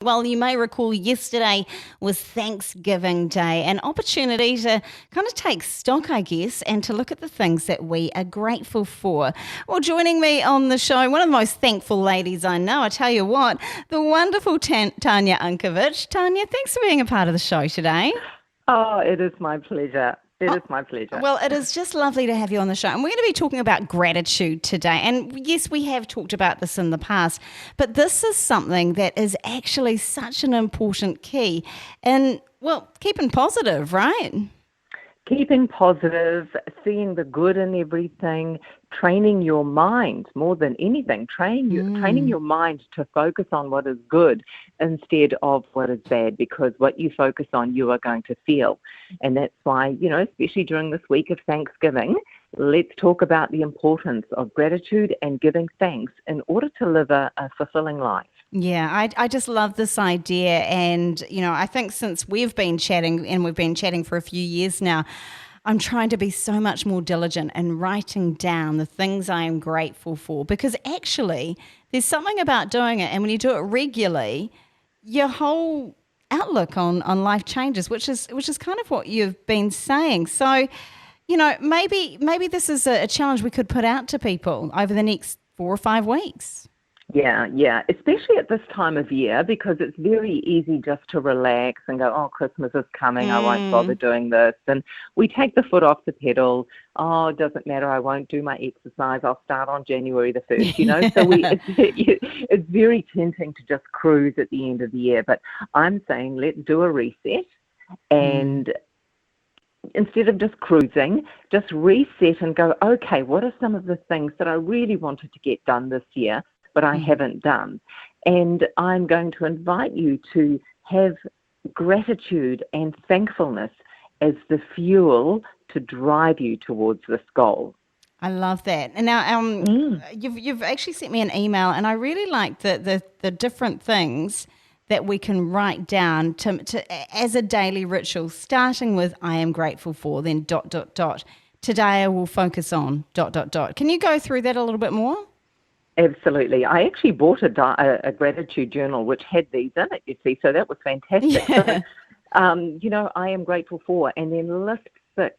Well, you may recall yesterday was Thanksgiving Day, an opportunity to kind of take stock, I guess, and to look at the things that we are grateful for. Well, joining me on the show, one of the most thankful ladies I know, I tell you what, the wonderful Tanya Unkovic. Tanya, thanks for being a part of the show today. Oh, it is my pleasure. It is my pleasure. Well, it is just lovely to have you on the show. And we're going to be talking about gratitude today. And yes, we have talked about this in the past, but this is something that is actually such an important key. And, well, keeping positive, right? Keeping positive, seeing the good in everything, training your mind more than anything, training your mind to focus on what is good instead of what is bad, because what you focus on, you are going to feel. And that's why, especially during this week of Thanksgiving, let's talk about the importance of gratitude and giving thanks in order to live a fulfilling life. Yeah, I just love this idea. And, I think since we've been chatting, and we've been chatting for a few years now, I'm trying to be so much more diligent in writing down the things I am grateful for, because actually there's something about doing it. And when you do it regularly, your whole outlook on life changes, which is kind of what you've been saying. So, maybe this is a challenge we could put out to people over the next 4 or 5 weeks. Yeah, especially at this time of year, because it's very easy just to relax and go, oh, Christmas is coming, I won't bother doing this. And we take the foot off the pedal. Oh, it doesn't matter, I won't do my exercise, I'll start on January the 1st, So it's very tempting to just cruise at the end of the year. But I'm saying let's do a reset and instead of just cruising, just reset and go, okay, what are some of the things that I really wanted to get done this year but I haven't done? And I'm going to invite you to have gratitude and thankfulness as the fuel to drive you towards this goal. I love that. And now you've actually sent me an email, and I really like the different things that we can write down to as a daily ritual, starting with I am grateful for, then ... Today I will focus on ... Can you go through that a little bit more? Absolutely. I actually bought a gratitude journal which had these in it, you see, so that was fantastic. Yeah. So, I am grateful for, and then list 6.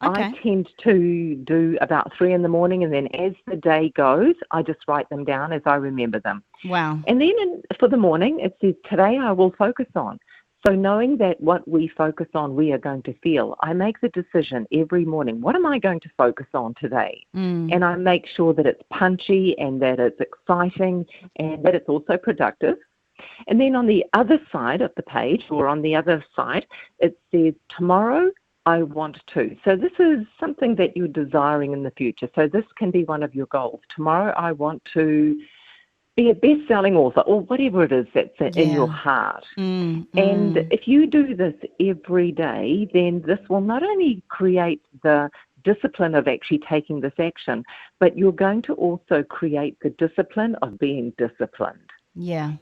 Okay. I tend to do about 3 in the morning, and then as the day goes, I just write them down as I remember them. Wow. And then for the morning, it says, today I will focus on. So knowing that what we focus on, we are going to feel, I make the decision every morning, what am I going to focus on today? And I make sure that it's punchy and that it's exciting and that it's also productive. And then on the other side of the page, or on the other side, it says, tomorrow I want to. So this is something that you're desiring in the future. So this can be one of your goals. Tomorrow I want to be a best-selling author, or whatever it is that's in your heart. And if you do this every day, then this will not only create the discipline of actually taking this action, but you're going to also create the discipline of being disciplined. Yeah.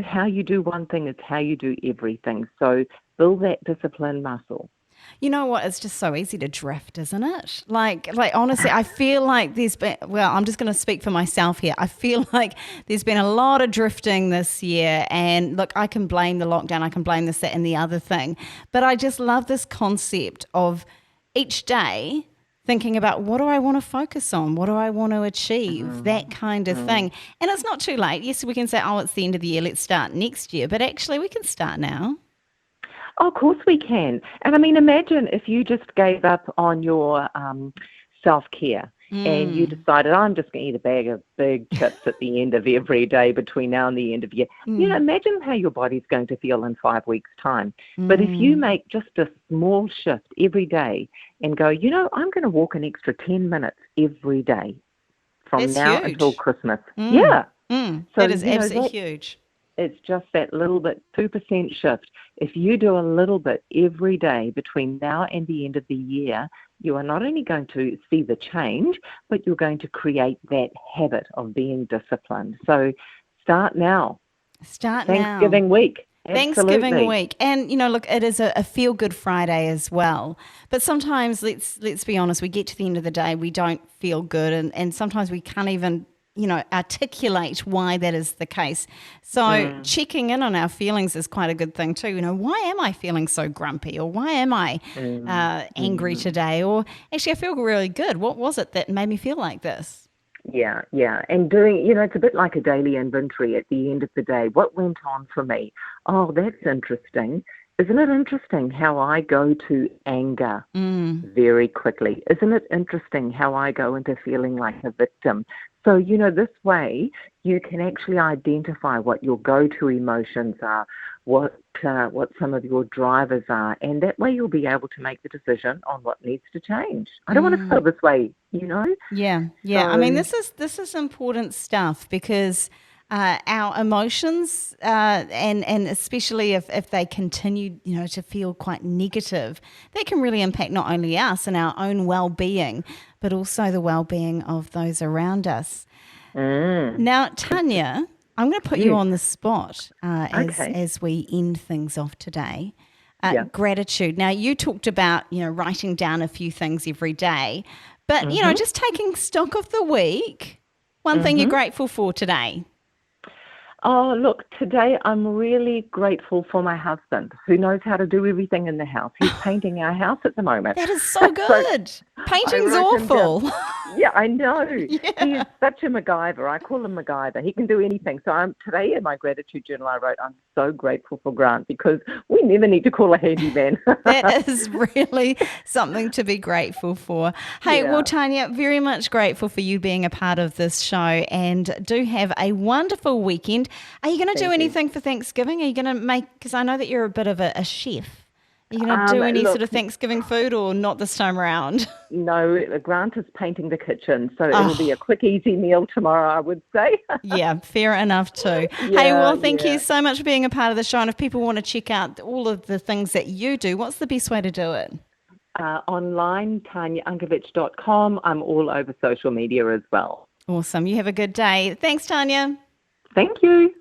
How you do one thing is how you do everything. So build that discipline muscle. You know what? It's just so easy to drift, isn't it? Like honestly, I feel like there's been, well, I'm just going to speak for myself here. I feel like there's been a lot of drifting this year. And look, I can blame the lockdown. I can blame this, that, and the other thing. But I just love this concept of each day thinking about, what do I want to focus on? What do I want to achieve? That kind of thing. And it's not too late. Yes, we can say, oh, it's the end of the year, let's start next year. But actually, we can start now. Oh, of course we can. And I mean, imagine if you just gave up on your self-care and you decided, I'm just going to eat a bag of big chips at the end of every day between now and the end of the year. Imagine how your body's going to feel in 5 weeks' time. But if you make just a small shift every day and go, I'm going to walk an extra 10 minutes every day from That's now huge. until Christmas. Yeah. So, that is absolutely huge. It's just that little bit, 2% shift. If you do a little bit every day between now and the end of the year, you are not only going to see the change, but you're going to create that habit of being disciplined. So start now. Thanksgiving week. Absolutely. Thanksgiving week. And, look, it is a feel-good Friday as well. But sometimes, let's be honest, we get to the end of the day, we don't feel good. And sometimes we can't even articulate why that is the case. So checking in on our feelings is quite a good thing too. Why am I feeling so grumpy, or why am I angry today, or actually I feel really good. What was it that made me feel like this? Yeah. And doing, it's a bit like a daily inventory at the end of the day. What went on for me? Oh, that's interesting. Isn't it interesting how I go to anger very quickly? Isn't it interesting how I go into feeling like a victim? So, this way you can actually identify what your go-to emotions are, what some of your drivers are, and that way you'll be able to make the decision on what needs to change. I don't want to feel this way, Yeah. So, I mean, this is important stuff, because our emotions, and especially if they continue, to feel quite negative, that can really impact not only us and our own well-being, but also the well-being of those around us. Now, Tanya, I'm going to put you on the spot as we end things off today. Gratitude. Now, you talked about, writing down a few things every day, but, just taking stock of the week, one thing you're grateful for today. Oh, look, today I'm really grateful for my husband, who knows how to do everything in the house. He's painting our house at the moment. That is so good. Painting's awful. Yeah, I know. Yeah. He is such a MacGyver. I call him MacGyver. He can do anything. So today in my gratitude journal I wrote, I'm so grateful for Grant, because we never need to call a handyman. That is really something to be grateful for. Hey, well, Tanya, very much grateful for you being a part of this show, and do have a wonderful weekend. Are you going to do anything for Thanksgiving? Are you going to make, because I know that you're a bit of a chef. Are you going to do any sort of Thanksgiving food, or not this time around? No, Grant is painting the kitchen, so it'll be a quick, easy meal tomorrow, I would say. Yeah, fair enough too. Hey, well, thank you so much for being a part of the show. And if people want to check out all of the things that you do, what's the best way to do it? Online, tanyaunkovich.com. I'm all over social media as well. Awesome. You have a good day. Thanks, Tanya. Thank you.